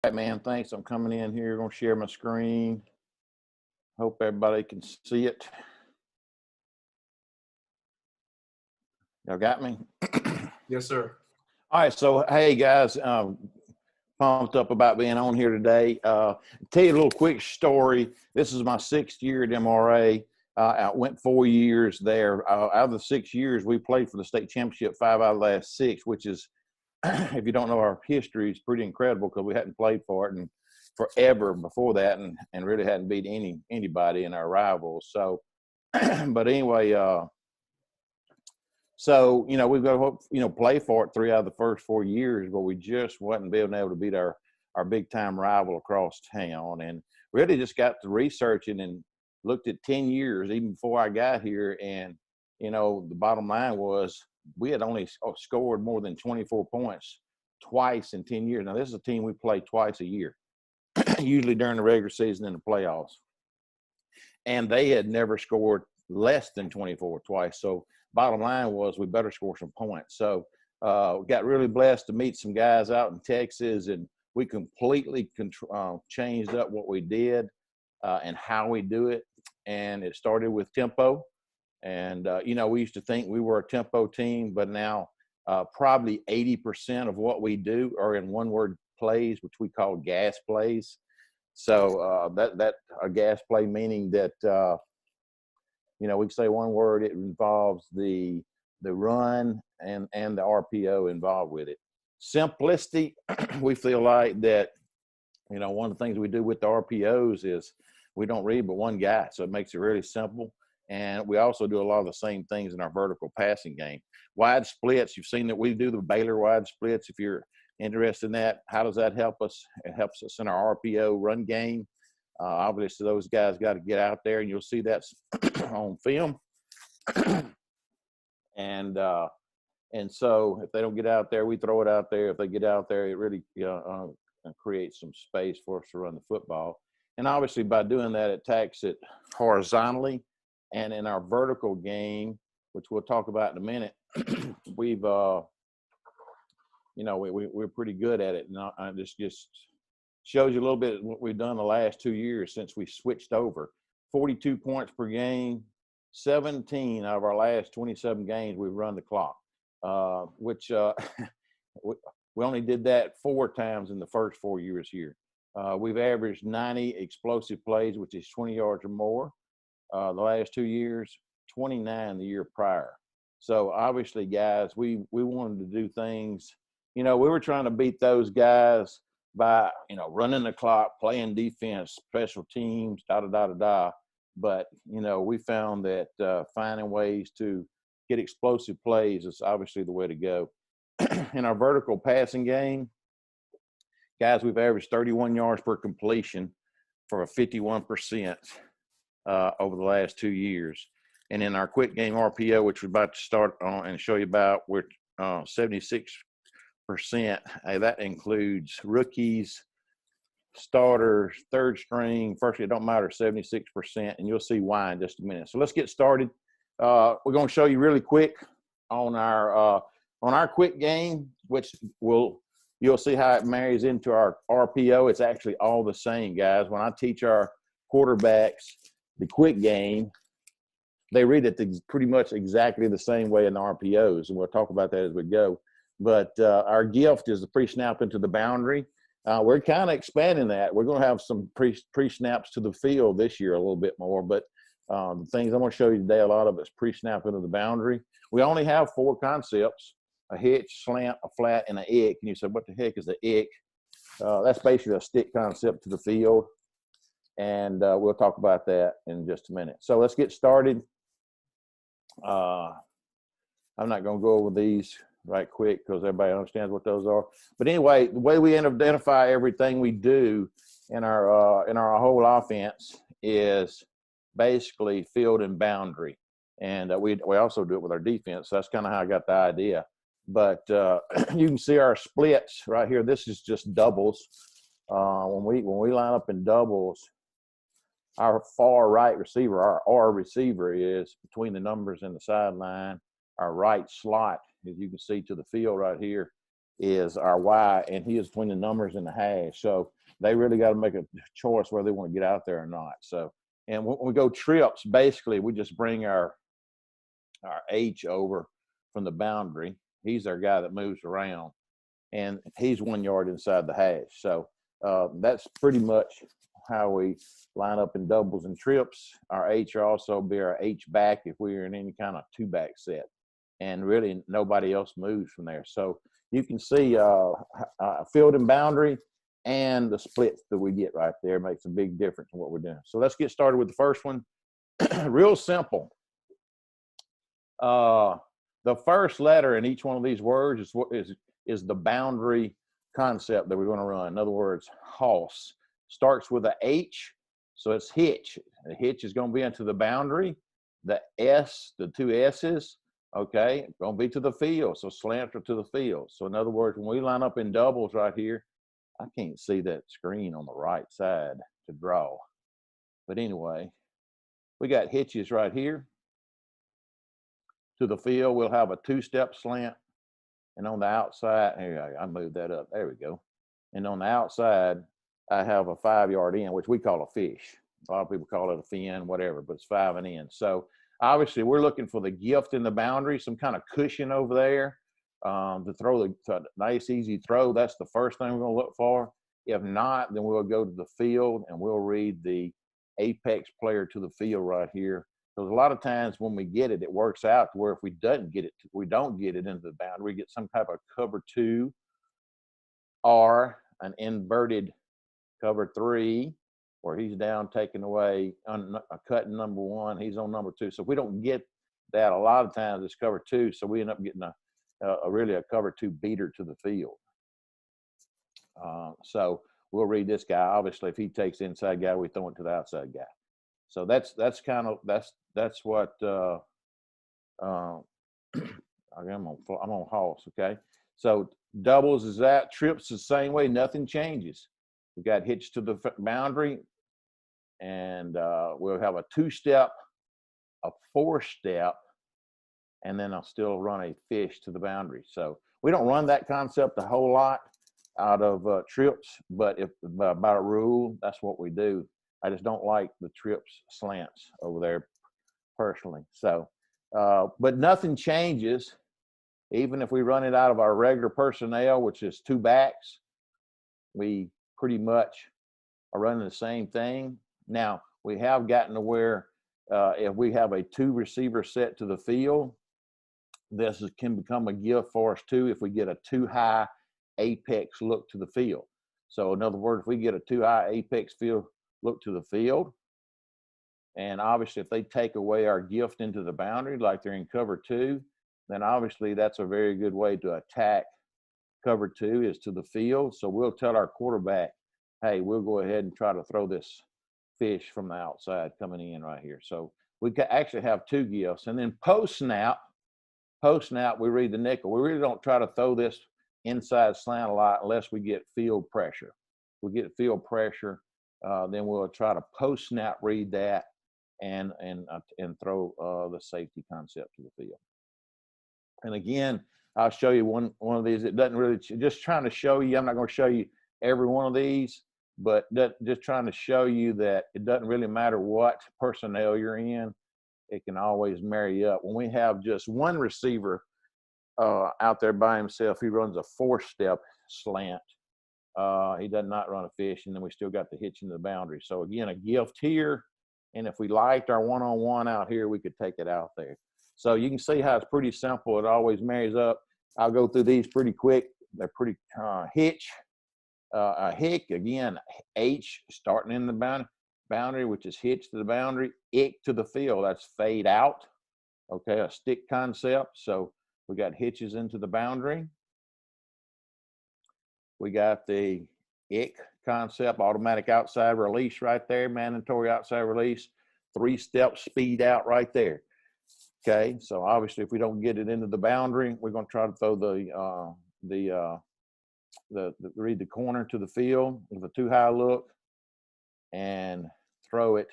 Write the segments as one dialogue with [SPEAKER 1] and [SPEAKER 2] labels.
[SPEAKER 1] Right, man. Thanks. I'm coming in here. Going to share my screen. Hope everybody can see it. Y'all got me?
[SPEAKER 2] Yes, sir.
[SPEAKER 1] All right. So, hey, guys, pumped up about being on here today. Tell you a little quick story. This is my 6th year at MRA. I went 4 years there. Out of the 6 years, we played for the state championship 5 out of the last 6, which is, if you don't know our history, is pretty incredible because we hadn't played for it and forever before that, and really hadn't beat anybody in our rivals. So, but anyway, so we've got to play for it 3 out of the first 4 years, but we just wasn't being able to beat our big time rival across town, and really just got to researching and looked at 10 years even before I got here, and the bottom line was we had only scored more than 24 points twice in 10 years. Now this is a team we play twice a year, usually during the regular season and the playoffs. And they had never scored less than 24 twice. So bottom line was we better score some points. So got really blessed to meet some guys out in Texas, and we completely changed up what we did and how we do it. And it started with tempo. And, we used to think we were a tempo team, but now probably 80% of what we do are in one-word plays, which we call gas plays. So that a gas play meaning that we can say one word. It involves the run and the RPO involved with it. Simplicity. We feel like that. One of the things we do with the RPOs is we don't read but one guy, so it makes it really simple. And we also do a lot of the same things in our vertical passing game. Wide splits. You've seen that we do the Baylor wide splits. If you're interested in that, how does that help us? It helps us in our RPO run game. Obviously, those guys got to get out there, and you'll see that on film. And so if they don't get out there, we throw it out there. If they get out there, it really creates some space for us to run the football. And obviously, by doing that, it attacks it horizontally. And in our vertical game, which we'll talk about in a minute, we've we're pretty good at it. And this just shows you a little bit of what we've done the last 2 years since we switched over. 42 points per game, 17 out of our last 27 games we've run the clock, which we only did that 4 times in the first 4 years here. We've averaged 90 explosive plays, which is 20 yards or more. The last 2 years, 29 the year prior. So obviously, guys, we wanted to do things. We were trying to beat those guys by running the clock, playing defense, special teams, da. But we found that finding ways to get explosive plays is obviously the way to go. In our vertical passing game, guys, we've averaged 31 yards per completion for a 51%. Over the last 2 years. And in our quick game RPO, which we're about to start on and show you about, we're 76%. That includes rookies, starters, third string. First, it don't matter, 76%, and you'll see why in just a minute. So let's get started. We're going to show you really quick on our quick game, which you'll see how it marries into our RPO. It's actually all the same, guys. When I teach our quarterbacks the quick game, they read it pretty much exactly the same way in the RPOs, and we'll talk about that as we go. But our gift is the pre-snap into the boundary. We're kind of expanding that. We're going to have some pre-snaps to the field this year a little bit more, but the things I'm going to show you today, a lot of it's pre-snap into the boundary. We only have 4 concepts: a hitch, slant, a flat, and an ick. And you said, what the heck is the ick? That's basically a stick concept to the field. And we'll talk about that in just a minute. So let's get started. I'm not going to go over these right quick because everybody understands what those are. But anyway, the way we identify everything we do in our whole offense is basically field and boundary. And we also do it with our defense. So that's kind of how I got the idea. But you can see our splits right here. This is just doubles. When we line up in doubles, our far right receiver, our R receiver, is between the numbers and the sideline. Our right slot, as you can see to the field right here, is our Y, and he is between the numbers and the hash. So they really got to make a choice whether they want to get out there or not. So, and when we go trips, basically we just bring our H over from the boundary. He's our guy that moves around, and he's 1 yard inside the hash. So that's pretty much how we line up in doubles and trips. Our H will also be our H back if we're in any kind of 2-back set, and really nobody else moves from there. So you can see field and boundary and the splits that we get right there makes a big difference in what we're doing. So let's get started with the first one. Real simple. The first letter in each one of these words is the boundary concept that we're going to run. In other words, hoss starts with a H, so it's hitch. The hitch is going to be into the boundary. The S, the 2 S's, okay, going to be to the field, so slanter to the field. So in other words, when we line up in doubles right here, I can't see that screen on the right side to draw. But anyway, we got hitches right here. To the field, we'll have a 2-step slant. And on the outside, here, I moved that up. There we go. And on the outside, I have a 5-yard in, which we call a fish. A lot of people call it a fin, whatever, but it's 5 and in. So obviously, we're looking for the gift in the boundary, some kind of cushion over there to throw the nice, easy throw. That's the first thing we're going to look for. If not, then we'll go to the field and we'll read the apex player to the field right here. Because a lot of times when we get it, it works out to where if we don't get it into the boundary, we get some type of cover 2 or an inverted cover 3, where he's down taking away cutting number 1, he's on number 2. So if we don't get that, a lot of times it's cover 2, so we end up getting really a cover 2 beater to the field. So we'll read this guy. Obviously, if he takes the inside guy, we throw it to the outside guy. So that's what I'm on hoss, okay? So doubles is that. Trips the same way, nothing changes. We got hitched to the boundary, and we'll have a 2-step, a 4-step, and then I'll still run a fish to the boundary. So we don't run that concept a whole lot out of trips, but if by rule, that's what we do. I just don't like the trips slants over there personally. So, but nothing changes. Even if we run it out of our regular personnel, which is 2 backs, we pretty much are running the same thing. Now, we have gotten to where if we have a 2 receiver set to the field, this can become a gift for us too if we get a 2 high apex look to the field. So in other words, if we get a 2 high apex field look to the field, and obviously if they take away our gift into the boundary like they're in cover 2, then obviously that's a very good way to attack cover 2 is to the field. So we'll tell our quarterback, hey, we'll go ahead and try to throw this fish from the outside coming in right here. So we can actually have 2 gifts. And then post snap, we read the nickel. We really don't try to throw this inside slant a lot unless we get field pressure. We get field pressure, then we'll try to post snap read that and throw the safety concept to the field. And again, I'll show you one of these. It doesn't really, just trying to show you, I'm not going to show you every one of these, but just trying to show you that it doesn't really matter what personnel you're in. It can always marry up. When we have just one receiver out there by himself, he runs a 4-step slant. He does not run a fish, and then we still got the hitch in the boundary. So again, a gift here, and if we liked our one-on-one out here, we could take it out there. So you can see how it's pretty simple. It always marries up. I'll go through these pretty quick. They're pretty hitch, a hick, again, H starting in the boundary, which is hitch to the boundary, ick to the field, that's fade out. Okay, a stick concept. So we got hitches into the boundary. We got the ick concept, automatic outside release right there, mandatory outside release, 3-step speed out right there. Okay, so obviously if we don't get it into the boundary, we're going to try to throw read the corner to the field with a 2 high look and throw it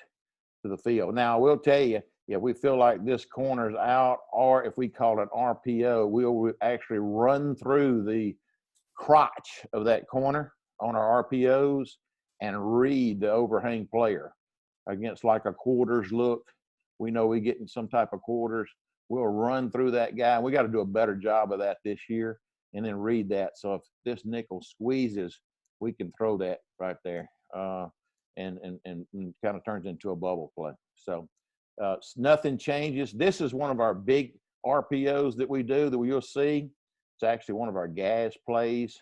[SPEAKER 1] to the field. Now I will tell you, if we feel like this corner's out, or if we call it RPO, we'll actually run through the crotch of that corner on our RPOs and read the overhang player against like a quarters look. We know we're getting some type of quarters. We'll run through that guy. We got to do a better job of that this year and then read that. So if this nickel squeezes, we can throw that right there and kind of turns into a bubble play. So nothing changes. This is one of our big RPOs that we do that you'll see. It's actually one of our gas plays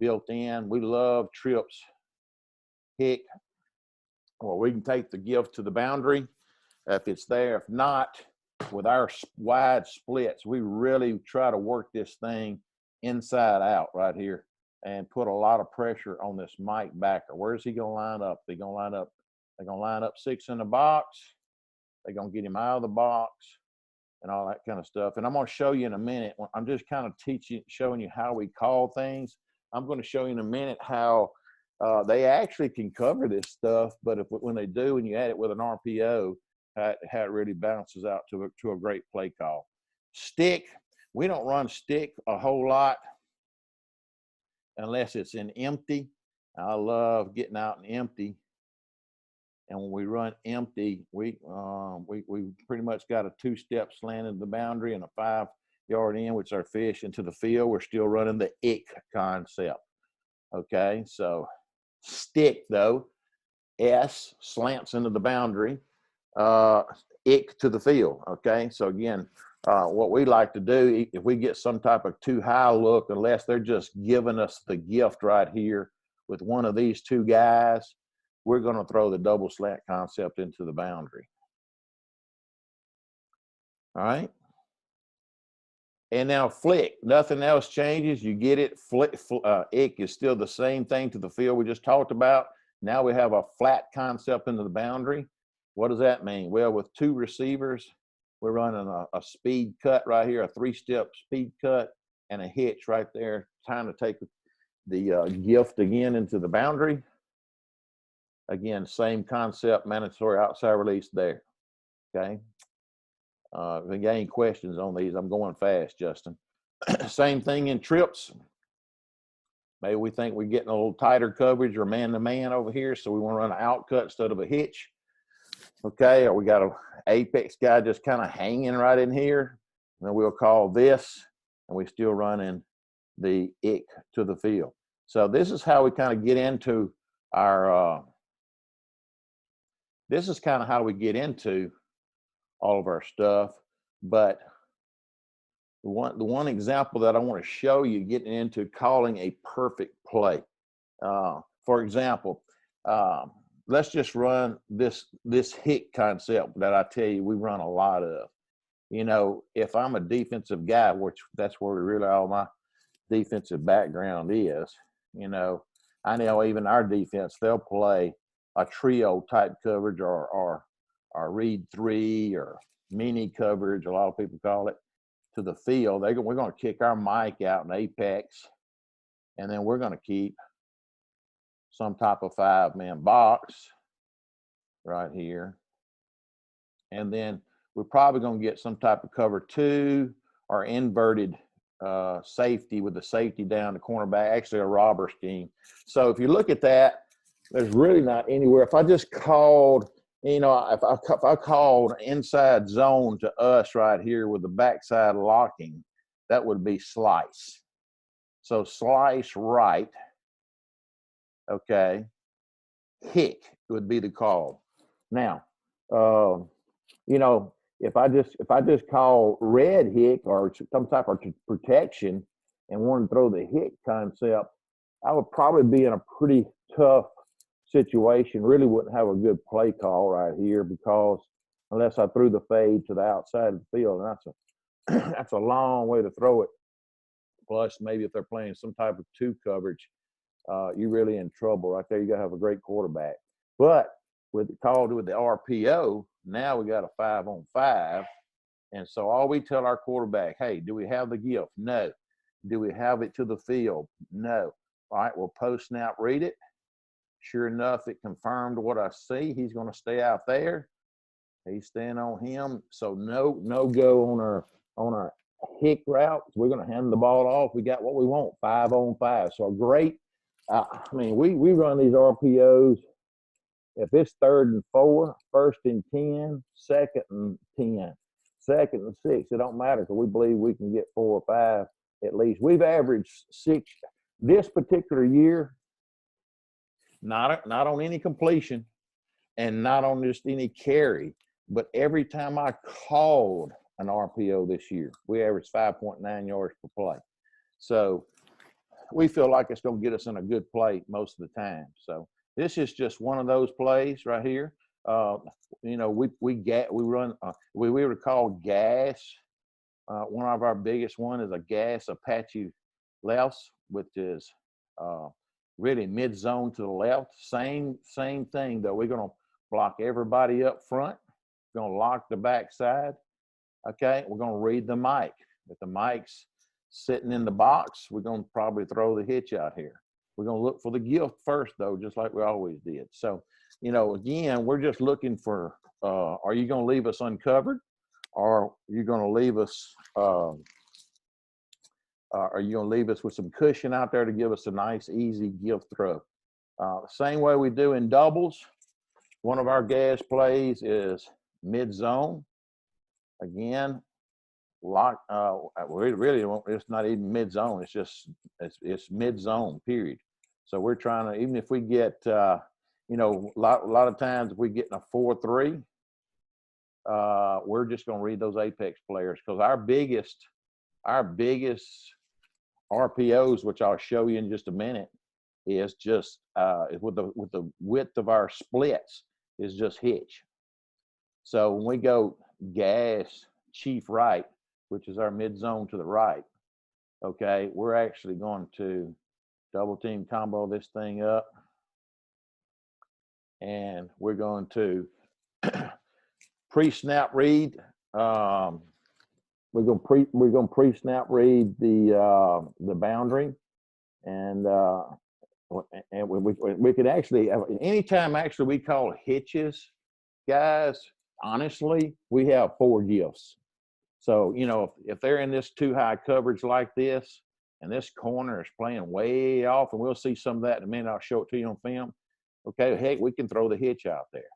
[SPEAKER 1] built in. We love trips, hick. Well, we can take the gift to the boundary if it's there. If not, with our wide splits, we really try to work this thing inside out right here and put a lot of pressure on this Mike backer. Where's he going to line up? They're going to line up 6 in the box. They're going to get him out of the box and all that kind of stuff. And I'm going to show you in a minute. I'm just kind of showing you how we call things. I'm going to show you in a minute how they actually can cover this stuff, but when they do, and you add it with an RPO, how it really bounces out to a great play call. Stick, we don't run stick a whole lot unless it's in empty. I love getting out in empty. And when we run empty, we pretty much got a 2-step slant into the boundary and a 5-yard in, which is our fish, into the field. We're still running the ick concept. Okay, so stick though, S slants into the boundary, ick to the field. Okay, so again, what we like to do, if we get some type of too high look, unless they're just giving us the gift right here with one of these two guys, we're going to throw the double slant concept into the boundary. All right. And now flick, nothing else changes. You get it. Flick, ick is still the same thing to the field we just talked about. Now we have a flat concept into the boundary. What does that mean? Well, with 2 receivers, we're running a speed cut right here, a 3-step speed cut and a hitch right there, trying to take the gift again into the boundary. Again, same concept, mandatory outside release there. Okay. If you got any questions on these, I'm going fast, Justin. Same thing in trips. Maybe we think we're getting a little tighter coverage or man-to-man over here, so we want to run an out cut instead of a hitch. Okay, or we got an apex guy just kind of hanging right in here. And then we'll call this, and we're still running the ick to the field. So this is how we kind of get into our this is kind of how we get into all of our stuff. But the one example that I want to show you getting into calling a perfect play. For example, let's just run this hick concept that I tell you we run a lot of. You know, if I'm a defensive guy, which that's where really all my defensive background is, you know, I know even our defense, they'll play a trio type coverage or read 3 or mini coverage, a lot of people call it, to the field. We're going to kick our Mike out in apex, and then we're going to keep some type of 5-man box right here. And then we're probably going to get some type of cover 2 or inverted safety with the safety down the cornerback, actually a robber scheme. So if you look at that, there's really not anywhere. If I just called, you know, if I called inside zone to us right here with the backside locking, that would be slice. So slice right, okay, hick would be the call. Now, you know, if I just call red hick or some type of protection and want to throw the hick concept, I would probably be in a pretty tough situation. Really wouldn't have a good play call right here, because unless I threw the fade to the outside of the field, and that's a long way to throw it. Plus, maybe if they're playing some type of 2 coverage, you're really in trouble right there. You got to have a great quarterback. But with the RPO, now we got a 5-on-5, and so all we tell our quarterback, hey, do we have the gift? No. Do we have it to the field? No. All right, well, post snap, read it. Sure enough, it confirmed what I see. He's going to stay out there. He's staying on him. So no go on our
[SPEAKER 2] hick routes, we're going to hand the ball off. We got what we want, 5-on-5. So a great, I mean, we run these RPOs. If it's 3rd and 4, 1st and 10, 2nd and 10, 2nd and 6, it don't matter because we believe we can get 4 or 5 at least. We've averaged 6 this particular year, not on any completion and not on just any carry, but every time I called an RPO this year, we averaged 5.9 yards per play. So we feel like it's going to get us in a good play most of the time. So this is just one of those plays right here. You know, we would call gas. One of our biggest one is a gas Apache lefts, which is really mid zone to the left. Same thing though. We're going to block everybody up front. We're going to lock the backside. Okay, we're going to read the mic. If the mic's sitting in the box, we're going to probably throw the hitch out here. We're going to look for the gift first, though, just like we always did. So, you know, again, we're just looking for, are you going to leave us uncovered? Or are you going to leave us, are you going to leave us with some cushion out there to give us a nice, easy gift throw? Same way we do in doubles. One of our gas plays is mid-zone. Again, lock. Really, it's not even mid-zone. It's just it's mid-zone. Period. So we're trying to, even if we get, you know, a lot of times if we get in a 4-3, we're just going to read those apex players because our biggest RPOs, which I'll show you in just a minute, is just with the width of our splits is just hitch. So when we go gas chief right, which is our mid zone to the right, okay, we're actually going to double team combo this thing up, and we're going to pre-snap read. We're going to pre-snap read the boundary, and we could actually anytime actually we call hitches, guys. Honestly, we have 4 gifts. So, you know, if they're in this too high coverage like this, and this corner is playing way off, and we'll see some of that in a minute. I'll show it to you on film. Okay, heck, we can throw the hitch out there.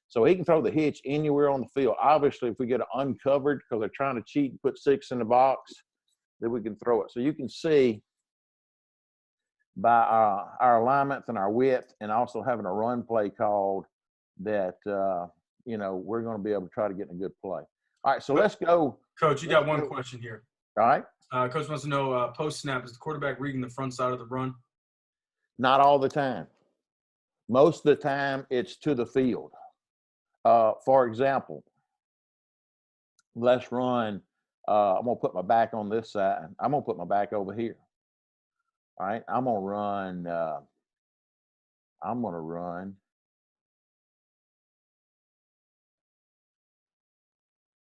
[SPEAKER 2] So he can throw the hitch anywhere on the field. Obviously, if we get it uncovered because they're trying to cheat and put 6 in the box, then we can throw it. So you can see by our alignments and our width, and also having a run play called that, you know, we're going to be able to try to get in a good play. All right, so let's go.
[SPEAKER 3] Coach, you got one question here.
[SPEAKER 2] All right.
[SPEAKER 3] Coach wants to know, post-snap, is the quarterback reading the front side of the run?
[SPEAKER 2] Not all the time. Most of the time, it's to the field. For example, let's run. I'm going to put my back on this side. I'm going to put my back over here. All right, I'm going to run.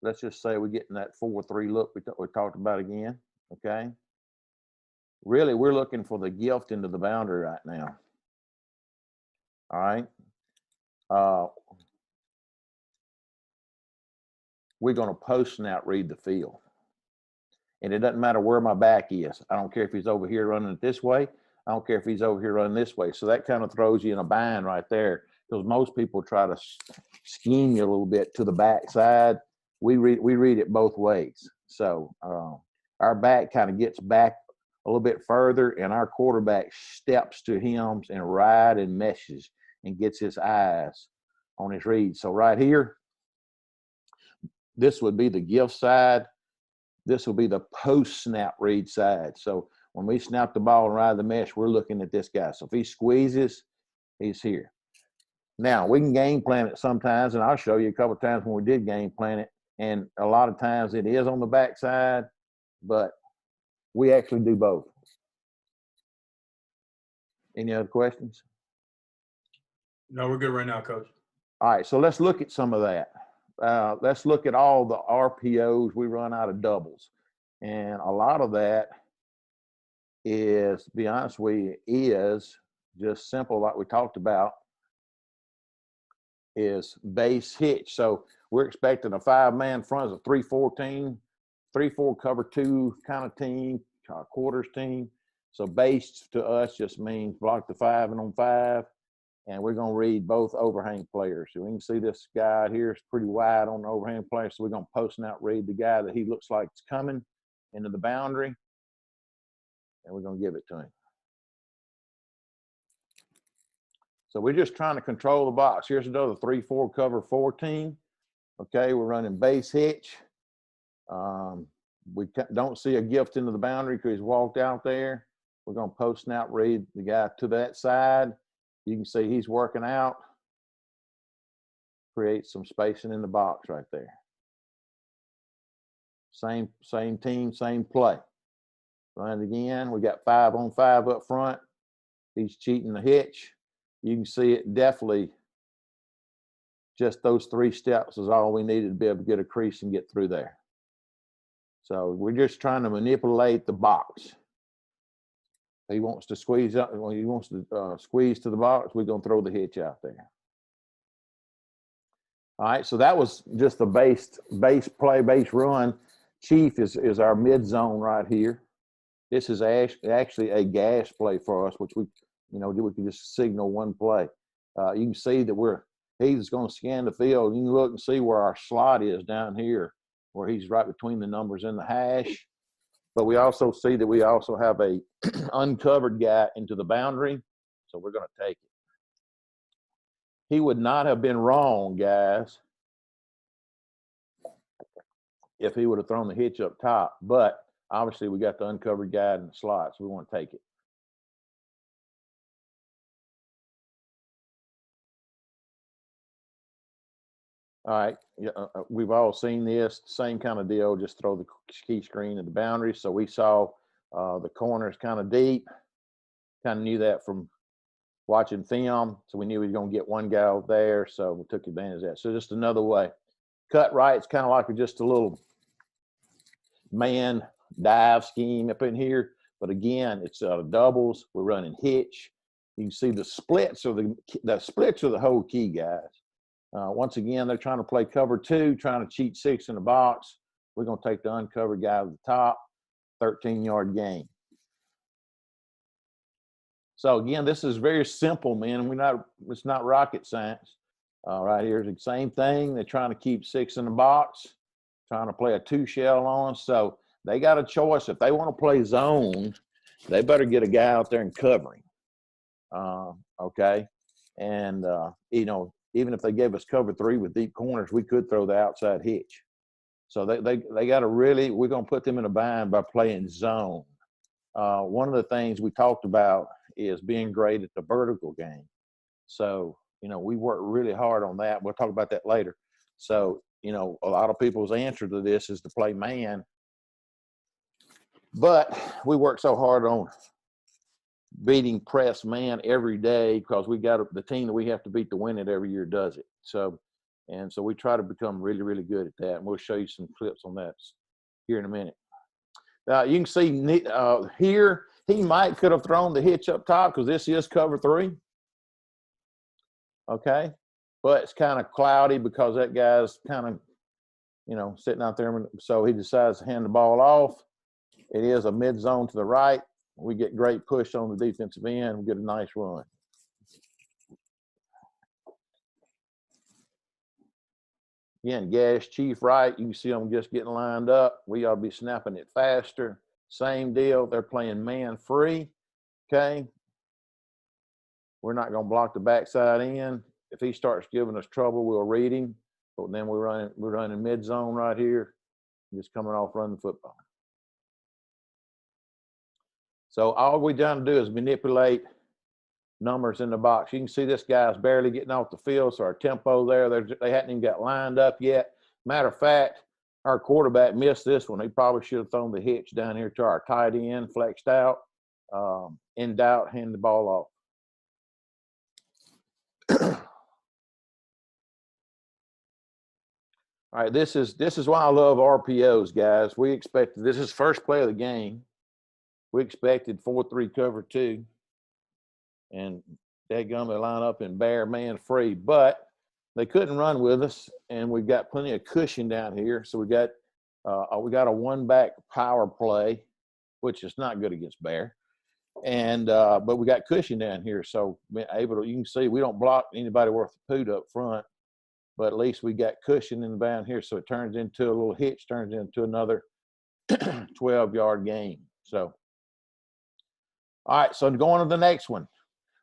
[SPEAKER 2] Let's just say we're getting that 4-3 look we talked about again, okay? Really, we're looking for the gift into the boundary right now. All right? We're going to post-snap read the field. And it doesn't matter where my back is. I don't care if he's over here running it this way. I don't care if he's over here running this way. So that kind of throws you in a bind right there because most people try to scheme you a little bit to the back side. We read it both ways. So our back kind of gets back a little bit further, and our quarterback steps to him and ride and meshes and gets his eyes on his read. So right here, this would be the gift side. This will be the post-snap read side. So when we snap the ball and ride the mesh, we're looking at this guy. So if he squeezes, he's here. Now, we can game plan it sometimes, and I'll show you a couple of times when we did game plan it. And a lot of times it is on the backside, but we actually do both. Any other questions?
[SPEAKER 3] No, we're good right now, Coach.
[SPEAKER 2] All right, so let's look at some of that. Let's look at all the RPOs we run out of doubles. And a lot of that is, to be honest with you, is just simple, like we talked about, is base hitch. So we're expecting a 5-man front, a 3-14,
[SPEAKER 1] 3-4 cover 2 kind of team, quarters team. So base to us just means block the 5 and on 5. And we're going to read both overhang players. So we can see this guy here is pretty wide on the overhang player. So we're going to post and out read the guy that he looks like is coming into the boundary. And we're going to give it to him. So we're just trying to control the box. Here's another 3-4 cover 4 team. Okay, we're running base hitch. We don't see a gift into the boundary because he's walked out there. We're going to post and out read the guy to that side. You can see he's working out. Create some spacing in the box right there. Same team, same play. Run it again. We got 5 on 5 up front. He's cheating the hitch. You can see it definitely. Just those 3 steps is all we needed to be able to get a crease and get through there. So we're just trying to manipulate the box. He wants to squeeze up. When he wants to squeeze to the box, we're going to throw the hitch out there. All right, so that was just the base play, base run. Chief is our mid zone right here. This is actually a gas play for us, which we can just signal one play. You can see that he's going to scan the field. You can look and see where our slot is down here, where he's right between the numbers in the hash. But we also see that we also have a uncovered guy into the boundary, so we're going to take it. He would not have been wrong, guys, if he would have thrown the hitch up top. But obviously, we got the uncovered guy in the slot, so we want to take it. All right, we've all seen this, same kind of deal, just throw the key screen at the boundary. So we saw the corners kind of deep, kind of knew that from watching film. So we knew we were going to get one guy out there, so we took advantage of that. So just another way. Cut right, it's kind of like just a little man dive scheme up in here. But again, it's doubles. We're running hitch. You can see the splits are the whole key, guys. Once again, they're trying to play cover 2, trying to cheat 6 in the box. We're going to take the uncovered guy to the top, 13-yard gain. So again, this is very simple, man. It's not rocket science. Right here is the same thing. They're trying to keep 6 in the box, trying to play a 2 shell on. So they got a choice. If they want to play zone, they better get a guy out there and covering. Okay, and even if they gave us cover 3 with deep corners, we could throw the outside hitch. So they got to really, we're going to put them in a bind by playing zone. One of the things we talked about is being great at the vertical game. So, we work really hard on that. We'll talk about that later. So, a lot of people's answer to this is to play man. But we work so hard on beating press man every day because we got the team that we have to beat to win it every year does it. So we try to become really, really good at that. And we'll show you some clips on that here in a minute. You can see here, he could have thrown the hitch up top because this is cover 3. Okay. But it's kind of cloudy because that guy's kind of, sitting out there. So he decides to hand the ball off. It is a mid zone to the right. We get great push on the defensive end. We get a nice run. Again, gas chief right. You can see them just getting lined up. We ought to be snapping it faster. Same deal. They're playing man free. Okay. We're not going to block the backside in. If he starts giving us trouble, we'll read him. But then we're running mid zone right here. Just coming off running the football. So all we done to do is manipulate numbers in the box. You can see this guy's barely getting off the field, so our tempo there, they hadn't even got lined up yet. Matter of fact, our quarterback missed this one. He probably should have thrown the hitch down here to our tight end, flexed out. In doubt, hand the ball off. All right, this is why I love RPOs, guys. This is first play of the game. We expected 4-3 cover 2, and dadgum, they line up in bare man free, but they couldn't run with us, and we've got plenty of cushion down here. So we got We got a one-back power play, which is not good against Bear. And but we got cushion down here, so you can see we don't block anybody worth a poot up front, but at least we got cushion in down here, so it turns into a little hitch, turns into another 12-yard game. So, all right, so going to the next one.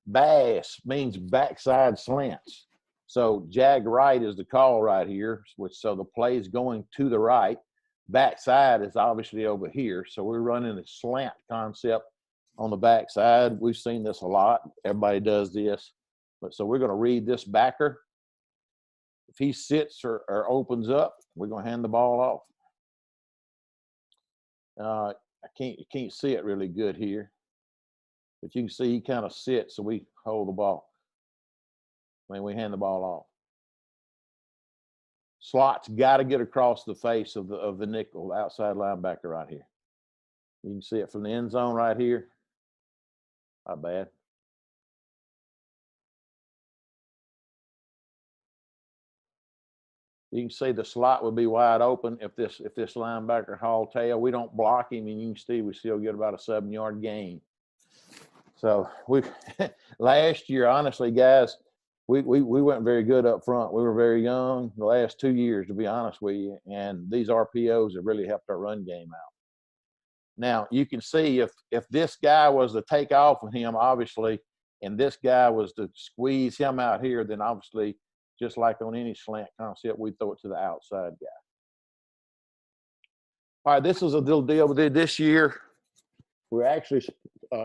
[SPEAKER 1] Bass means backside slants. So jag right is the call right here, so the play is going to the right. Backside is obviously over here, so we're running a slant concept on the backside. We've seen this a lot. Everybody does this. But so we're going to read this backer. If he sits or opens up, we're going to hand the ball off. You can't see it really good here, but you can see he kind of sits, so we hold the ball. We hand the ball off. Slot's got to get across the face of the nickel, outside linebacker right here. You can see it from the end zone right here. Not bad. You can see the slot would be wide open if this linebacker haul tail. We don't block him, and you can see we still get about a 7-yard gain. So we last year, honestly, guys, we weren't very good up front. We were very young the last 2 years, to be honest with you, and these RPOs have really helped our run game out. Now, you can see if this guy was to take off with him, obviously, and this guy was to squeeze him out here, then obviously, just like on any slant concept, we throw it to the outside guy. All right, this is a little deal we did this year. We're actually,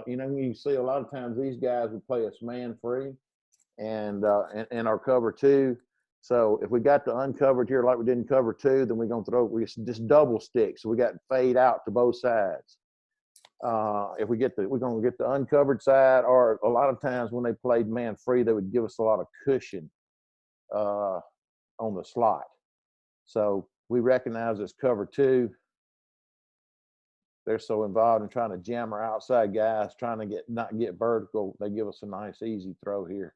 [SPEAKER 1] you can see a lot of times these guys would play us man-free and in our cover two. So if we got the uncovered here like we did in cover two, then we're going to we just double stick. So we got fade out to both sides. If we're going to get the uncovered side, or a lot of times when they played man free, they would give us a lot of cushion on the slot. So we recognize this cover two. They're so involved in trying to jam our outside guys, trying to not get vertical. They give us a nice easy throw here.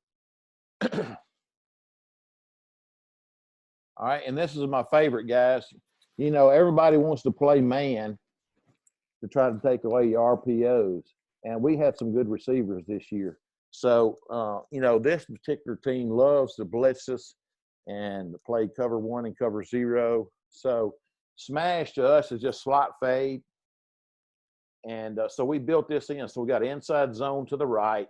[SPEAKER 1] All right, and this is my favorite, guys. Everybody wants to play man to try to take away your RPOs, and we had some good receivers this year. So, this particular team loves to blitz us and to play cover one and cover zero. So, smash to us is just slot fade. And so we built this in. So we got inside zone to the right,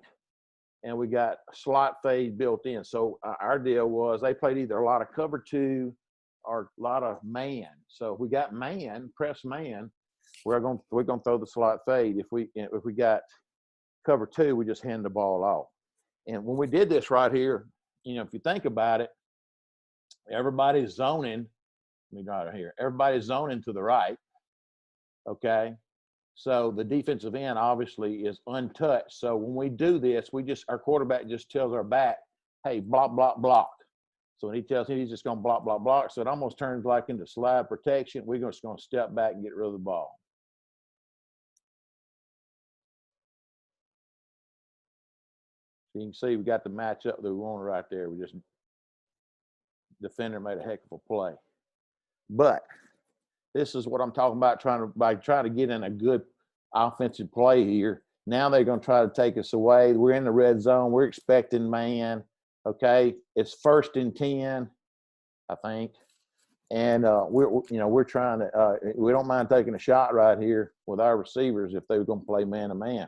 [SPEAKER 1] and we got slot fade built in. So our deal was they played either a lot of cover two or a lot of man. So if we got man, press man, we're going to throw the slot fade. If we got cover two, we just hand the ball off. And when we did this right here, if you think about it, everybody's zoning. Let me draw it here. Everybody's zoning to the right. Okay. So the defensive end obviously is untouched. So when we do this, our quarterback just tells our back, hey, block, block, block. So when he tells him he's just going to block, block, block. So it almost turns like into slide protection. We're just going to step back and get rid of the ball. So you can see we got the matchup that we want right there. Defender made a heck of a play. But this is what I'm talking about, trying to get in a good offensive play here. Now they're going to try to take us away. We're in the red zone. We're expecting man. Okay, it's 1st and 10, I think, and we're trying to. We don't mind taking a shot right here with our receivers if they were going to play man to man,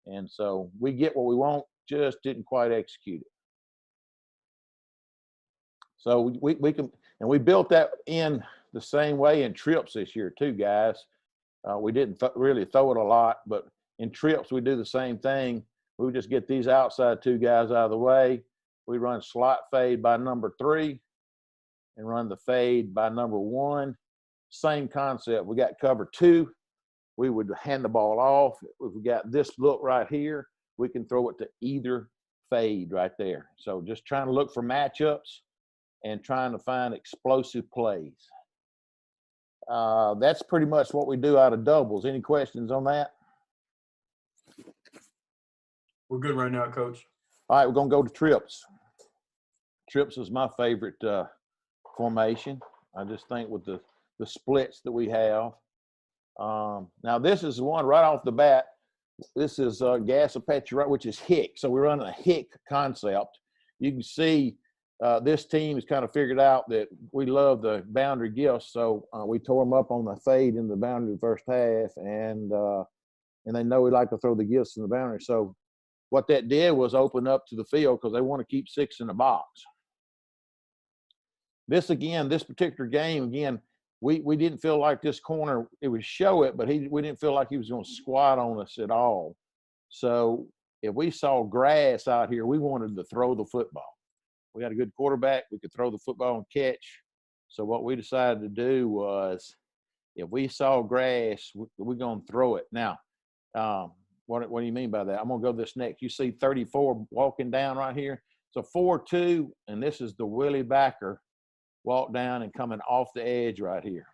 [SPEAKER 1] and so we get what we want. Just didn't quite execute it. So we can, and we built that in the same way in trips this year too, guys. We didn't really throw it a lot, but in trips we do the same thing. We just get these outside two guys out of the way. We run slot fade by number 3 and run the fade by number 1. Same concept. We got cover 2. We would hand the ball off. If we got this look right here, we can throw it to either fade right there. So just trying to look for matchups and trying to find explosive plays. That's pretty much what we do out of doubles. Any questions on that?
[SPEAKER 3] We're good right now, Coach.
[SPEAKER 1] All right, we're going to go to trips. Trips is my favorite formation. I just think with the the splits that we have. Now this is one right off the bat. This is gas aperture, which is hick. So we're running a hick concept. You can see this team has kind of figured out that we love the boundary gifts. So we tore them up on the fade in the boundary the first half, and they know we like to throw the gifts in the boundary. So what that did was open up to the field because they want to keep 6 in the box. This particular game, again, we didn't feel like this corner, it would show it, but we didn't feel like he was going to squat on us at all. So if we saw grass out here, we wanted to throw the football. We had a good quarterback. We could throw the football and catch. So what we decided to do was, if we saw grass, we're going to throw it. Now, what do you mean by that? I'm going to go this next. You see 34 walking down right here. So 4-2, and this is the Willie backer walk down and coming off the edge right here.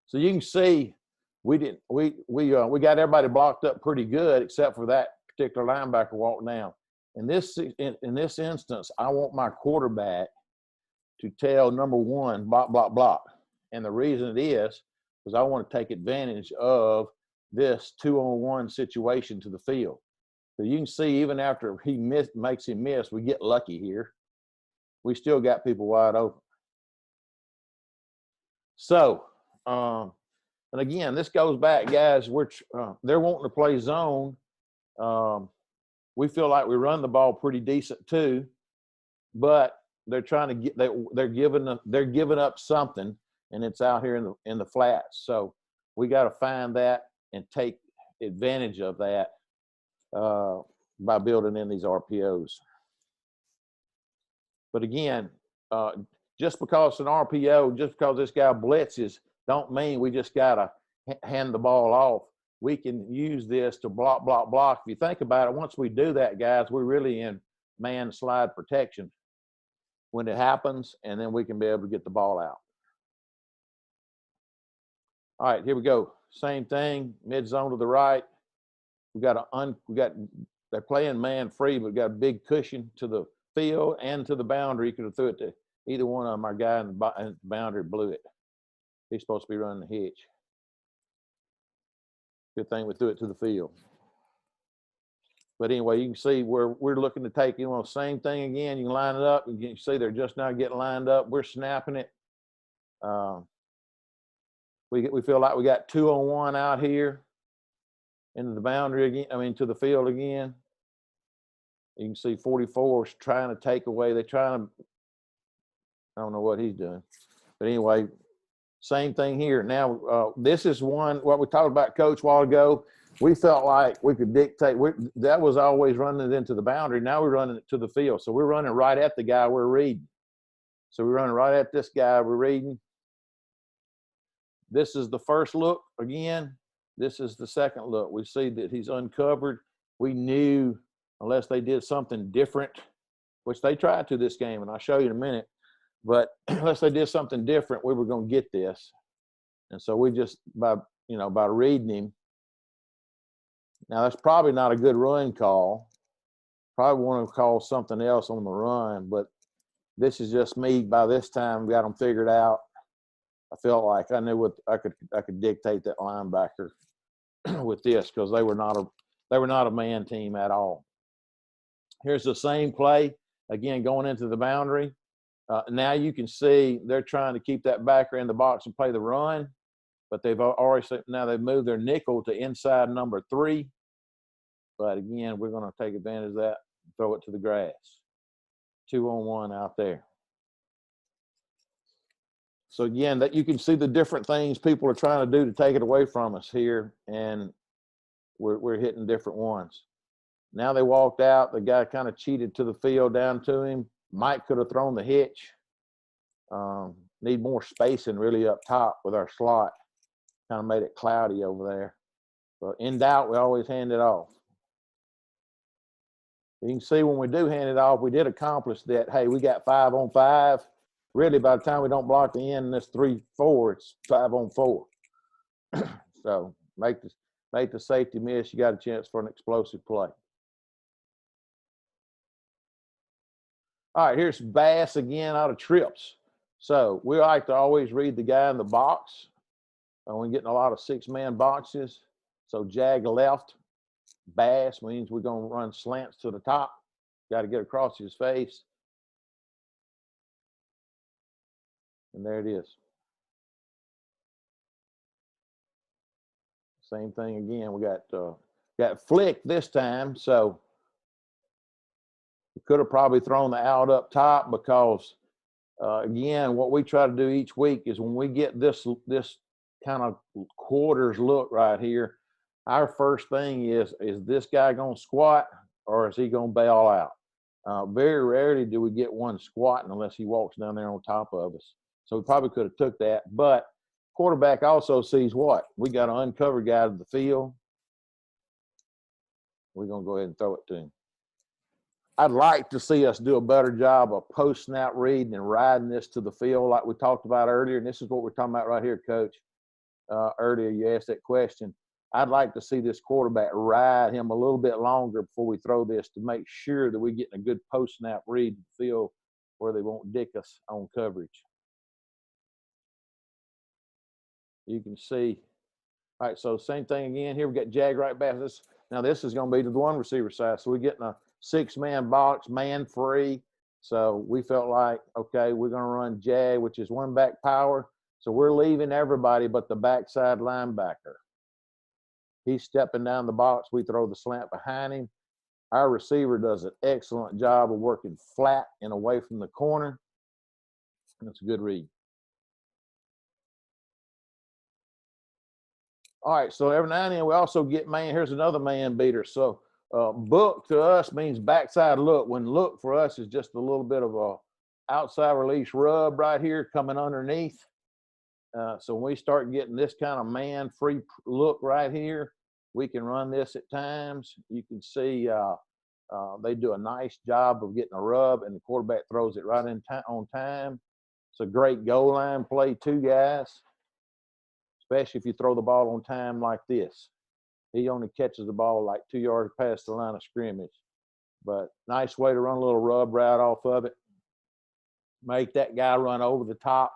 [SPEAKER 1] So you can see we got everybody blocked up pretty good except for that particular linebacker walk down. In this instance, I want my quarterback to tell number one, block, block, block. And the reason it is because I want to take advantage of this 2-on-1 situation to the field. So you can see even after he makes him miss, we get lucky here. We still got people wide open. So, and again, this goes back, guys, they're wanting to play zone. We feel like we run the ball pretty decent too, but they're trying to get, they're giving up something, and it's out here in the flats. So we got to find that and take advantage of that by building in these RPOs. But again, just because it's an RPO, just because this guy blitzes, don't mean we just got to hand the ball off. We can use this to block, block, block. If you think about it, once we do that, guys, we're really in man slide protection when it happens, and then we can be able to get the ball out. All right, here we go. Same thing, mid zone to the right. They're playing man free, but we've got a big cushion to the field and to the boundary. You could have threw it to either one of them. Our guy in the boundary blew it. He's supposed to be running the hitch. Good thing we threw it to the field. But anyway, you can see we're looking to take, same thing again. You can line it up. You can see they're just now getting lined up. We're snapping it. We feel like we got 2-on-1 out here into the boundary again, to the field again. You can see 44 is trying to take away. I don't know what he's doing. But anyway, same thing here. Now, this is what we talked about, Coach, a while ago. We felt like we could dictate. That was always running it into the boundary. Now we're running it to the field. So we're running right at the guy we're reading. So we're running right at this guy we're reading. This is the first look again. This is the second look. We see that he's uncovered. We knew, unless they did something different, which they tried to this game, and I'll show you in a minute, but unless they did something different, we were going to get this. And so we just, by reading him. Now, that's probably not a good run call. Probably want to call something else on the run, but this is just me. By this time, got them figured out. I felt like I knew what I could dictate that linebacker with this, because they were not a man team at all. Here's the same play again going into the boundary. Now you can see they're trying to keep that backer in the box and play the run, but they've moved their nickel to inside number 3. But again, we're going to take advantage of that and throw it to the grass. 2-on-1 out there. So again, that you can see the different things people are trying to do to take it away from us here, and we're hitting different ones. Now they walked out. The guy kind of cheated to the field down to him. Mike could have thrown the hitch. Need more spacing really up top with our slot. Kind of made it cloudy over there. But in doubt, we always hand it off. You can see when we do hand it off, we did accomplish that. Hey, we got 5-on-5. Really, by the time we don't block the end in this 3-4, it's 5-on-4. So make the safety miss. You got a chance for an explosive play. All right, here's Bass again out of trips. So we like to always read the guy in the box. We're getting a lot of 6-man boxes. So jag left, bass means we're going to run slants to the top. Got to get across his face. And there it is. Same thing again. We got flick this time, so we could have probably thrown the out up top because, again, what we try to do each week is when we get this kind of quarters look right here, our first thing is this guy going to squat or is he going to bail out? Very rarely do we get one squatting unless he walks down there on top of us. So we probably could have took that, but quarterback also sees what? We got an uncovered guy to the field. We're going to go ahead and throw it to him. I'd like to see us do a better job of post-snap reading and riding this to the field like we talked about earlier, and this is what we're talking about right here, Coach. Earlier you asked that question. I'd like to see this quarterback ride him a little bit longer before we throw this to make sure that we're getting a good post-snap read to the field where they won't dick us on coverage. You can see. All right, so same thing again. Here we got jag right back. Now this is going to be to the one receiver side. So we're getting a 6-man box, man free. So we felt like, okay, we're going to run jag, which is one back power. So we're leaving everybody but the backside linebacker. He's stepping down the box. We throw the slant behind him. Our receiver does an excellent job of working flat and away from the corner. That's a good read. All right, so every now and then we also get man. Here's another man beater. So book to us means backside look. When look for us is just a little bit of a outside release rub right here coming underneath. So when we start getting this kind of man-free look right here, we can run this at times. You can see they do a nice job of getting a rub, and the quarterback throws it right on time. It's a great goal line play too, guys, especially if you throw the ball on time like this. He only catches the ball like 2 yards past the line of scrimmage. But nice way to run a little rub right off of it. Make that guy run over the top.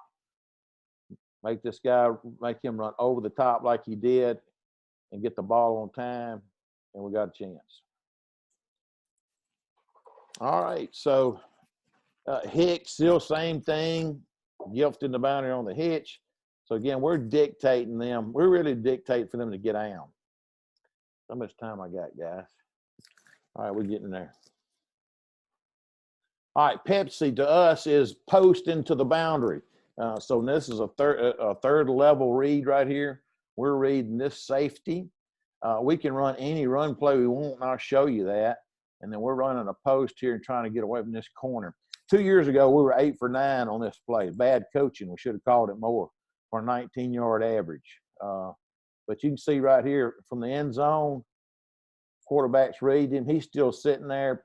[SPEAKER 1] Make him run over the top like he did and get the ball on time, and we got a chance. All right, so Hicks, still same thing, gifting the boundary on the hitch. So, again, we're dictating them. We're really dictating for them to get down. How much time I got, guys? All right, we're getting there. All right, Pepsi to us is posting to the boundary. So this is a third level read right here. We're reading this safety. We can run any run play we want, and I'll show you that. And then we're running a post here and trying to get away from this corner. 2 years ago, we were 8 for 9 on this play. Bad coaching. We should have called it more for a 19-yard average. But you can see right here from the end zone, quarterback's reading. He's still sitting there.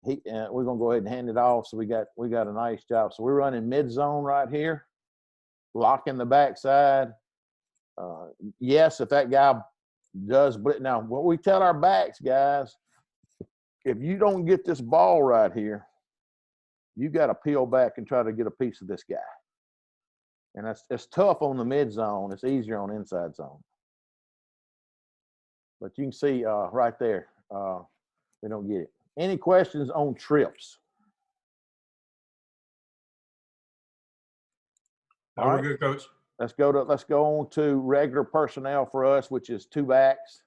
[SPEAKER 1] We're going to go ahead and hand it off. So we got a nice job. So we're running mid zone right here, locking the backside. Yes, if that guy does blitz. Now, what we tell our backs, guys, if you don't get this ball right here, you got to peel back and try to get a piece of this guy. And it's tough on the mid zone. It's easier on inside zone. But you can see right there, we don't get it. Any questions on trips?
[SPEAKER 3] All right, we're good, Coach.
[SPEAKER 1] Let's go on to regular personnel for us, which is 2 backs.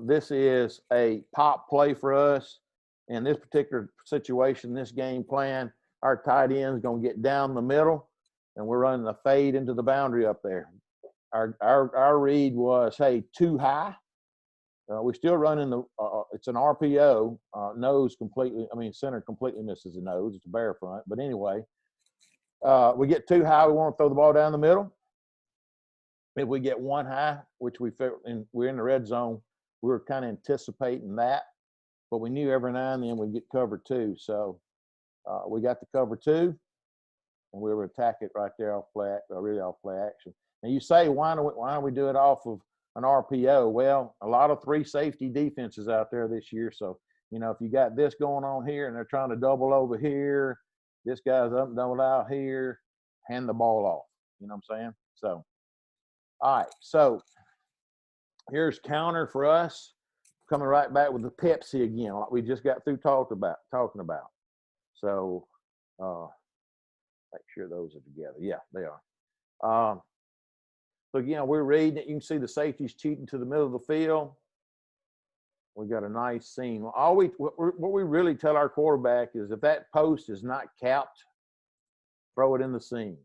[SPEAKER 1] This is a pop play for us. In this particular situation, this game plan, our tight end is going to get down the middle, and we're running a fade into the boundary up there. Our read was, hey, too high. We're still running it's an RPO, center completely misses the nose. It's a bear front. But anyway, we get too high, we want to throw the ball down the middle. If we get 1 high, which we're in the red zone, we were kind of anticipating that. But we knew every now and then we'd get cover 2. So we got the cover 2, and we were attack it right there off play action. Now you say, why don't we do it off of an RPO? Well, a lot of 3 safety defenses out there this year. So, if you got this going on here and they're trying to double over here,
[SPEAKER 2] This guy's up and double out here, hand the ball off. You know what I'm saying? So, all right. So here's counter for us. Coming right back with the Pepsi again, like we just got through talking about. So make sure those are together. Yeah, they are. So again, we're reading it. You can see the safety's cheating to the middle of the field. We got a nice seam. What we really tell our quarterback is if that post is not capped, throw it in the seam.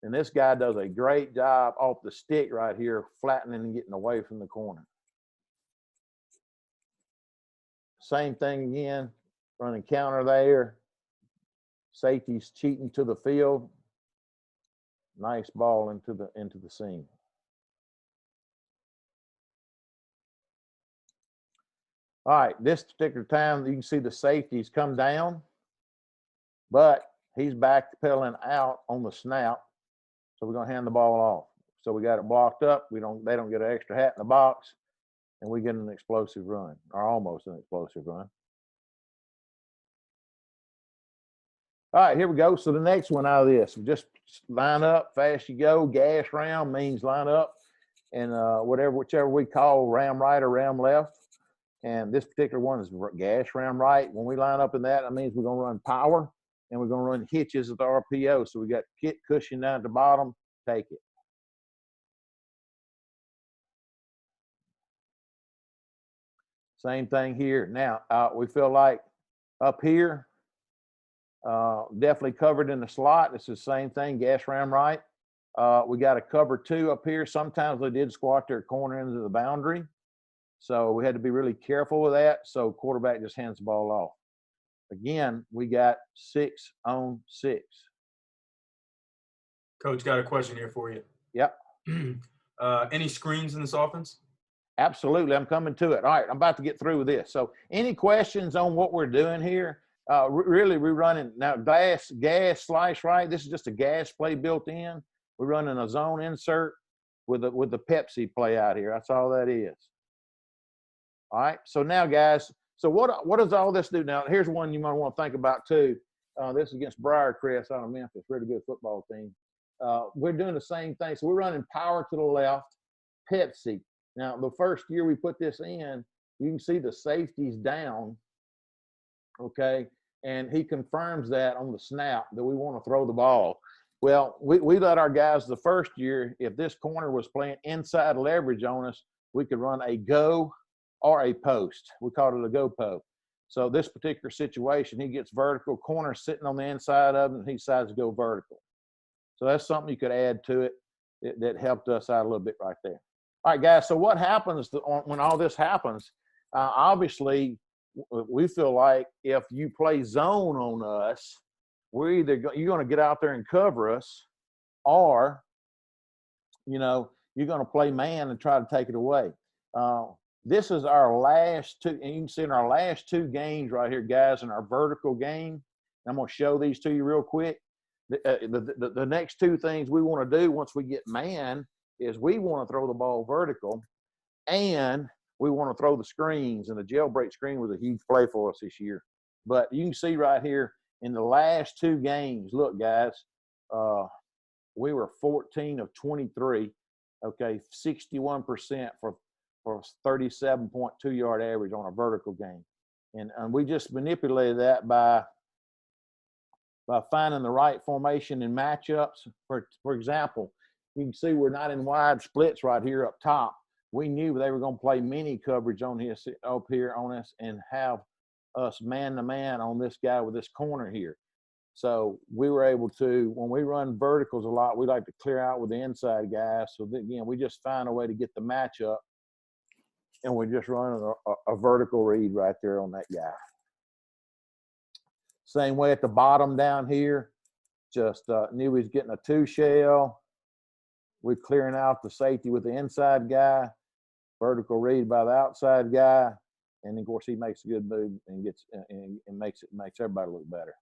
[SPEAKER 2] And this guy does a great job off the stick right here, flattening and getting away from the corner. Same thing again, running counter there. Safety's cheating to the field. Nice ball into the seam. All right, this particular time you can see the safety's come down, but he's backpedaling out on the snap. So we're gonna hand the ball off. So we got it blocked up. They don't get an extra hat in the box, and we get an explosive run, or almost an explosive run. All right, here we go. So the next one out of this, just line up, fast you go. Gas ram means line up, and whichever we call ram right or ram left. And this particular one is gas ram right. When we line up in that means we're gonna run power, and we're gonna run hitches at the RPO. So we got kit cushion down at the bottom. Take it. Same thing here. Now we feel like up here. Definitely covered in the slot. It's the same thing, gas ram right. We got a cover 2 up here. Sometimes they did squat their corner into the boundary. So we had to be really careful with that. So quarterback just hands the ball off. Again, we got 6 on 6.
[SPEAKER 3] Coach, got a question here for you.
[SPEAKER 2] Yep.
[SPEAKER 3] Any screens in this offense?
[SPEAKER 2] Absolutely. I'm coming to it. All right. I'm about to get through with this. So any questions on what we're doing here? Really, we're running now gas slice right. This is just a gas play built in. We're running a zone insert with the Pepsi play out here. That's all that is. All right. So now, guys. So what does all this do? Now, here's one you might want to think about too. This is against Briarcrest out of Memphis. Really good football team. We're doing the same thing. So we're running power to the left, Pepsi. Now, the first year we put this in, you can see the safety's down. Okay. And he confirms that on the snap that we want to throw the ball. Well, we let our guys the first year, if this corner was playing inside leverage on us, we could run a go or a post. We called it a go post. So this particular situation, he gets vertical, corner sitting on the inside of him, and he decides to go vertical. So that's something you could add to it that helped us out a little bit right there. All right, guys, so what happens when all this happens? Obviously, we feel like if you play zone on us, you're going to get out there and cover us, or you're going to play man and try to take it away. This is our last 2, and you can see in our last 2 games right here, guys, in our vertical game. I'm going to show these to you real quick. The next 2 things we want to do once we get man is we want to throw the ball vertical, and we want to throw the screens, and the jailbreak screen was a huge play for us this year. But you can see right here in the last 2 games, look, guys, we were 14 of 23, okay, 61% for 37.2 yard average on a vertical game. And we just manipulated that by finding the right formation and matchups. For example, you can see we're not in wide splits right here up top. We knew they were going to play mini coverage on his up here on us and have us man to man on this guy with this corner here. So we were able to, when we run verticals a lot, we like to clear out with the inside guys. So that, again, we just find a way to get the matchup, and we're just running a vertical read right there on that guy. Same way at the bottom down here, just knew he was getting a 2 shell. We're clearing out the safety with the inside guy, vertical read by the outside guy, and then, of course, he makes a good move and gets and makes everybody look better.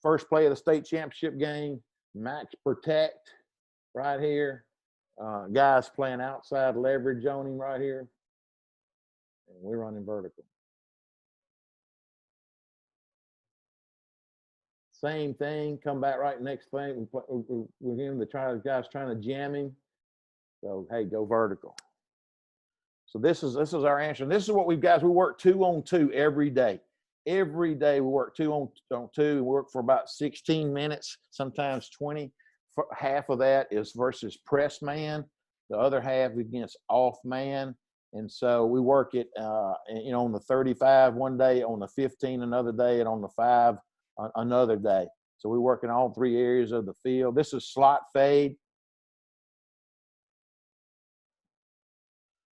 [SPEAKER 2] First play of the state championship game, max protect right here. Guys playing outside leverage on him right here, and we're running vertical. Same thing. Come back right next thing. We're him. The guys trying to jam him. So hey, go vertical. So this is our answer. And this is what we guys. We work 2-on-2 every day. Every day we work 2-on-2. We work for about 16 minutes, sometimes 20. Half of that is versus press man. The other half against off man. And so we work it, on the 35 one day, on the 15 another day, and on the 5 another day. So we work in all 3 areas of the field. This is slot fade.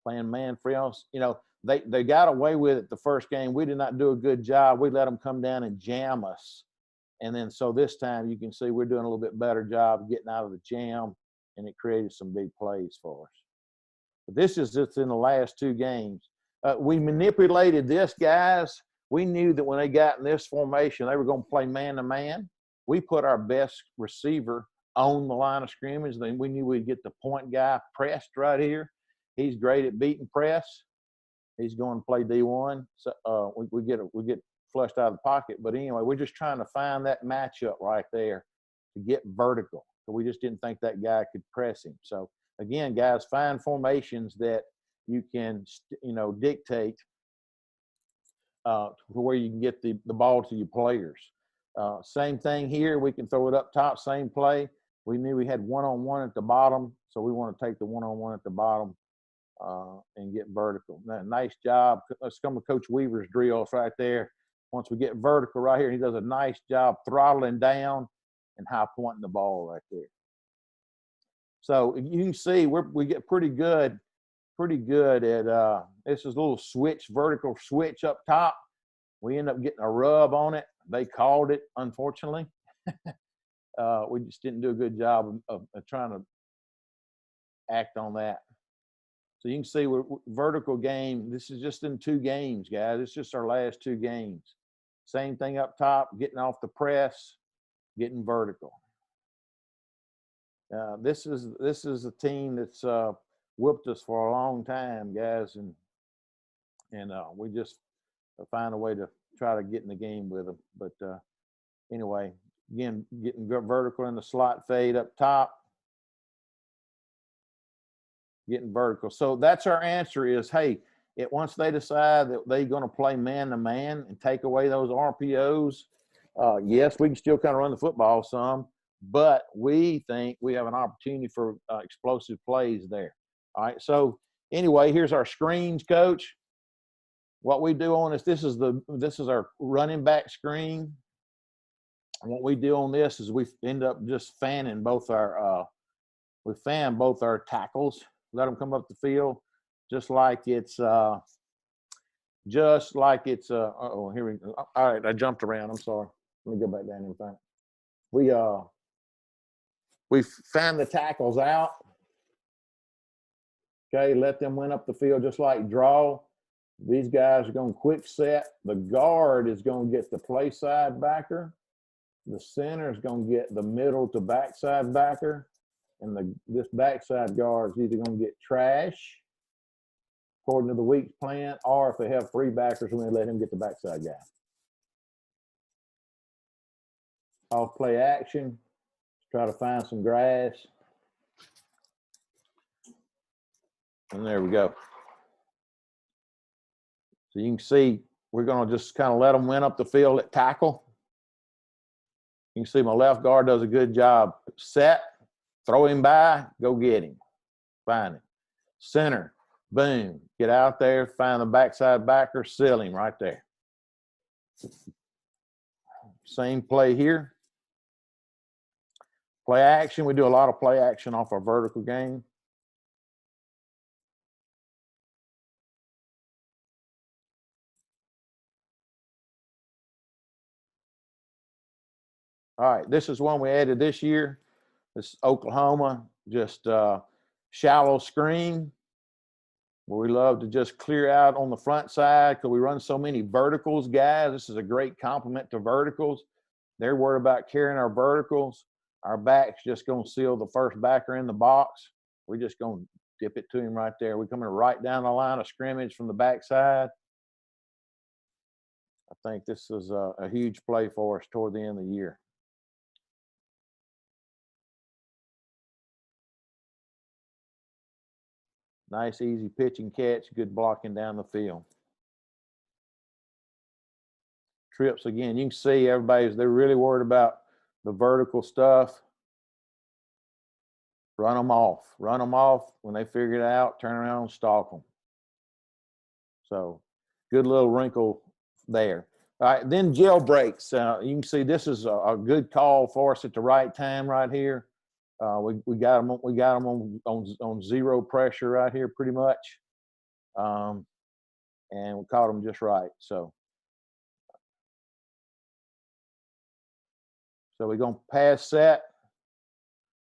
[SPEAKER 2] Playing man free. They got away with it the first game. We did not do a good job. We let them come down and jam us. And then so this time you can see we're doing a little bit better job getting out of the jam, and it created some big plays for us. But this is just in the last 2 games. We manipulated this, guys. We knew that when they got in this formation, they were going to play man-to-man. We put our best receiver on the line of scrimmage. Then we knew we'd get the point guy pressed right here. He's great at beating press. He's going to play D1. So we get flushed out of the pocket. But anyway, we're just trying to find that matchup right there to get vertical. So we just didn't think that guy could press him. So again, guys, find formations that you can, dictate where you can get the ball to your players. Same thing here. We can throw it up top, same play. We knew we had one-on-one at the bottom, so we want to take the one-on-one at the bottom and get vertical. Now, nice job. Let's come with Coach Weaver's drills right there. Once we get vertical right here, he does a nice job throttling down and high pointing the ball right there. So you can see we get pretty good at this is a little vertical switch up top. We end up getting a rub on it. They called it, unfortunately. We just didn't do a good job of trying to act on that. So you can see we're vertical game. This is just in 2 games, guys. It's just our last 2 games. Same thing up top, getting off the press, getting vertical. This is a team that's whooped us for a long time, guys, and we just find a way to try to get in the game with them. But anyway, again, getting vertical in the slot fade up top, getting vertical. So that's our answer is, hey, once they decide that they're going to play man-to-man and take away those RPOs, yes, we can still kind of run the football some, but we think we have an opportunity for explosive plays there. All right, so anyway, here's our screens, Coach. What we do on this is our running back screen. And what we do on this is we end up just fanning both our tackles, let them come up the field, just like it's here we go. All right, I jumped around. I'm sorry. Let me go back down and find it. We fan the tackles out. Okay, let them win up the field just like draw. These guys are going to quick set. The guard is going to get the play side backer. The center is going to get the middle to backside backer. And this backside guard is either going to get trash, according to the week's plan, or if they have 3 backers, we're going to let him get the backside guy. Off play action. Try to find some grass. And there we go. So you can see we're going to just kind of let them win up the field at tackle. You can see my left guard does a good job. Set, throw him by, go get him. Find him. Center, boom. Get out there, find the backside backer, seal him right there. Same play here. Play action. We do a lot of play action off our vertical game. All right, this is one we added this year. This is Oklahoma, just shallow screen, where we love to just clear out on the front side because we run so many verticals, guys. This is a great complement to verticals. They're worried about carrying our verticals. Our back's just going to seal the first backer in the box. We're just going to dip it to him right there. We're coming right down the line of scrimmage from the backside. I think this is a huge play for us toward the end of the year.
[SPEAKER 1] Nice, easy pitch and catch, good blocking down the field. Trips, again, you can see they're really worried about the vertical stuff. Run them off. Run them off. When they figure it out, turn around and stalk them. So good little wrinkle there. All right, then jailbreaks. You can see this is a good call for us at the right time right here. We got them on zero pressure right here pretty much, and we caught them just right. So we're gonna pass set.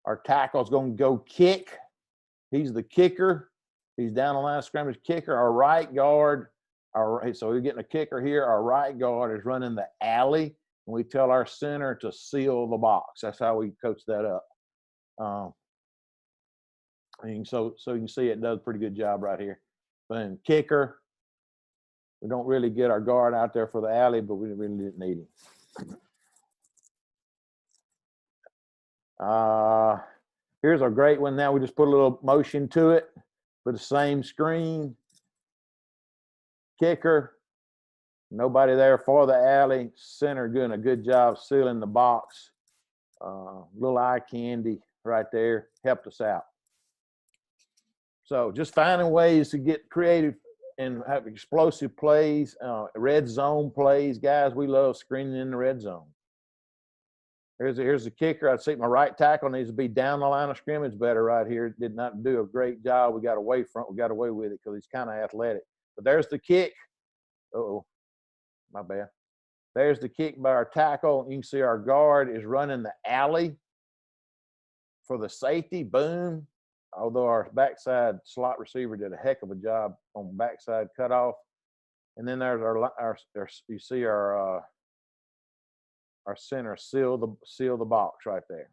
[SPEAKER 1] Our tackle's gonna go kick. He's the kicker. He's down the line of scrimmage kicker. Our right guard. So we're getting a kicker here. Our right guard is running the alley, and we tell our center to seal the box. That's how we coach that up. And so you can see it does a pretty good job right here. Then kicker. We don't really get our guard out there for the alley, but we really didn't need him. Here's a great one. Now we just put a little motion to it for the same screen. Kicker, nobody there for the alley. Center doing a good job sealing the box. Little eye candy right there helped us out. So just finding ways to get creative and have explosive plays, red zone plays. Guys, we love screening in the red zone. Here's the kicker. I'd say my right tackle needs to be down the line of scrimmage better right here. Did not do a great job. We got away with it because he's kind of athletic. But there's the kick. Uh-oh, my bad. There's the kick by our tackle. You can see our guard is running the alley for the safety. Boom. Although our backside slot receiver did a heck of a job on backside cutoff. And then there's you see our center seal the box right there.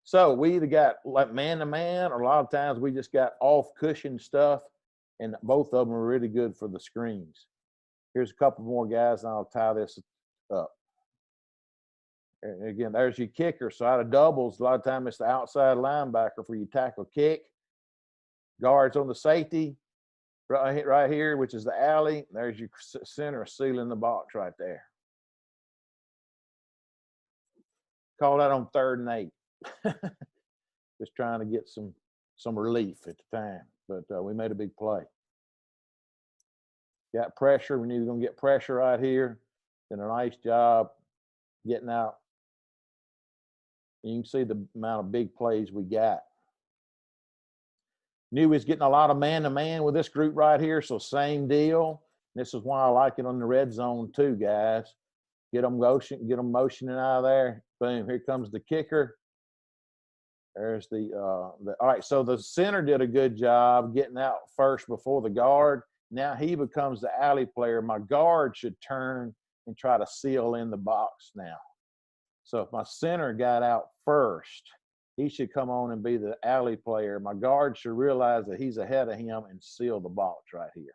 [SPEAKER 1] So we either got like man-to-man, or a lot of times we just got off-cushion stuff, and both of them are really good for the screens. Here's a couple more guys, and I'll tie this up. And again, there's your kicker. So out of doubles, a lot of times it's the outside linebacker for your tackle kick. Guards on the safety right here, which is the alley. There's your center sealing the box right there. Call that on 3rd and 8. Just trying to get some relief at the time, but we made a big play. Got pressure. We need to get pressure right here. Did a nice job getting out. You can see the amount of big plays we got. Knew we was getting a lot of man-to-man with this group right here, so same deal. This is why I like it on the red zone too, guys. Get them motioning out of there. Boom, here comes the kicker. There's all right, so the center did a good job getting out first before the guard. Now he becomes the alley player. My guard should turn and try to seal in the box now. So if my center got out first, he should come on and be the alley player. My guard should realize that he's ahead of him and seal the box right here.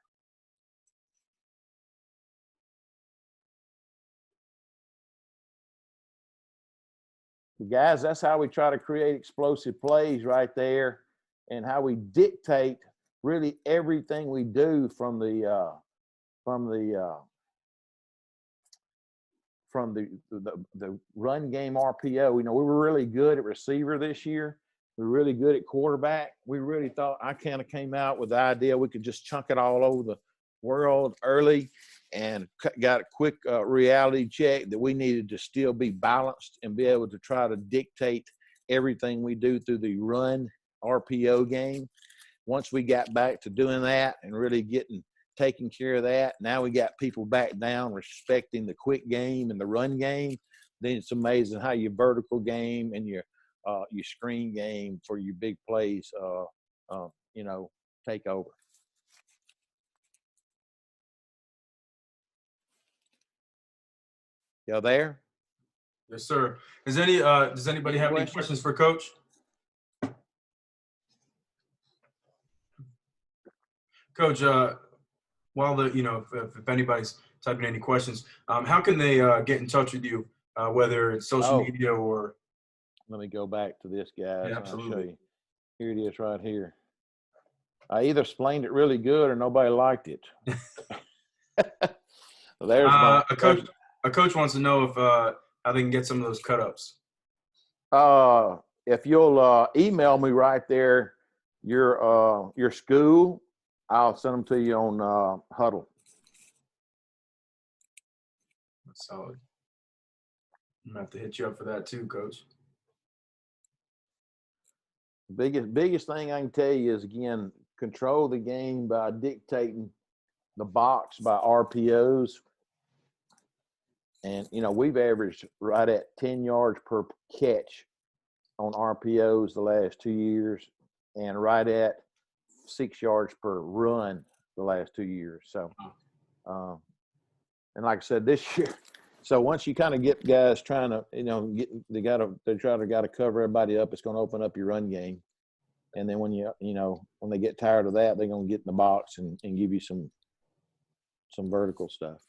[SPEAKER 1] Guys, that's how we try to create explosive plays right there, and how we dictate really everything we do from the run game RPO. You know, we were really good at receiver this year. We were really good at quarterback. We really thought, I kind of came out with the idea we could just chunk it all over the world early, and got a quick reality check that we needed to still be balanced and be able to try to dictate everything we do through the run RPO game. Once we got back to doing that and really taking care of that, now we got people back down respecting the quick game and the run game. Then it's amazing how your vertical game and your screen game for your big plays, take over. Y'all there?
[SPEAKER 3] Yes, sir. Does anybody have any questions for Coach? Coach, while if anybody's typing any questions, how can they get in touch with you, whether it's social media or?
[SPEAKER 1] Let me go back to this, guys, and I'll show
[SPEAKER 3] absolutely.
[SPEAKER 1] you. Here it is right here. I either explained it really good or nobody liked it. There's my
[SPEAKER 3] A coach wants to know if how they can get some of those cut ups.
[SPEAKER 1] if you'll email me right there your school, I'll send them to you on Huddle.
[SPEAKER 3] That's solid. I'm gonna have to hit you up for that too, Coach.
[SPEAKER 1] Biggest thing I can tell you is, again, control the game by dictating the box by RPOs. And, we've averaged right at 10 yards per catch on RPOs the last 2 years, and right at 6 yards per run the last 2 years. So, and like I said, this year, so once you kind of get guys trying to, they try to cover everybody up, it's going to open up your run game. And then when when they get tired of that, they're going to get in the box and give you some vertical stuff.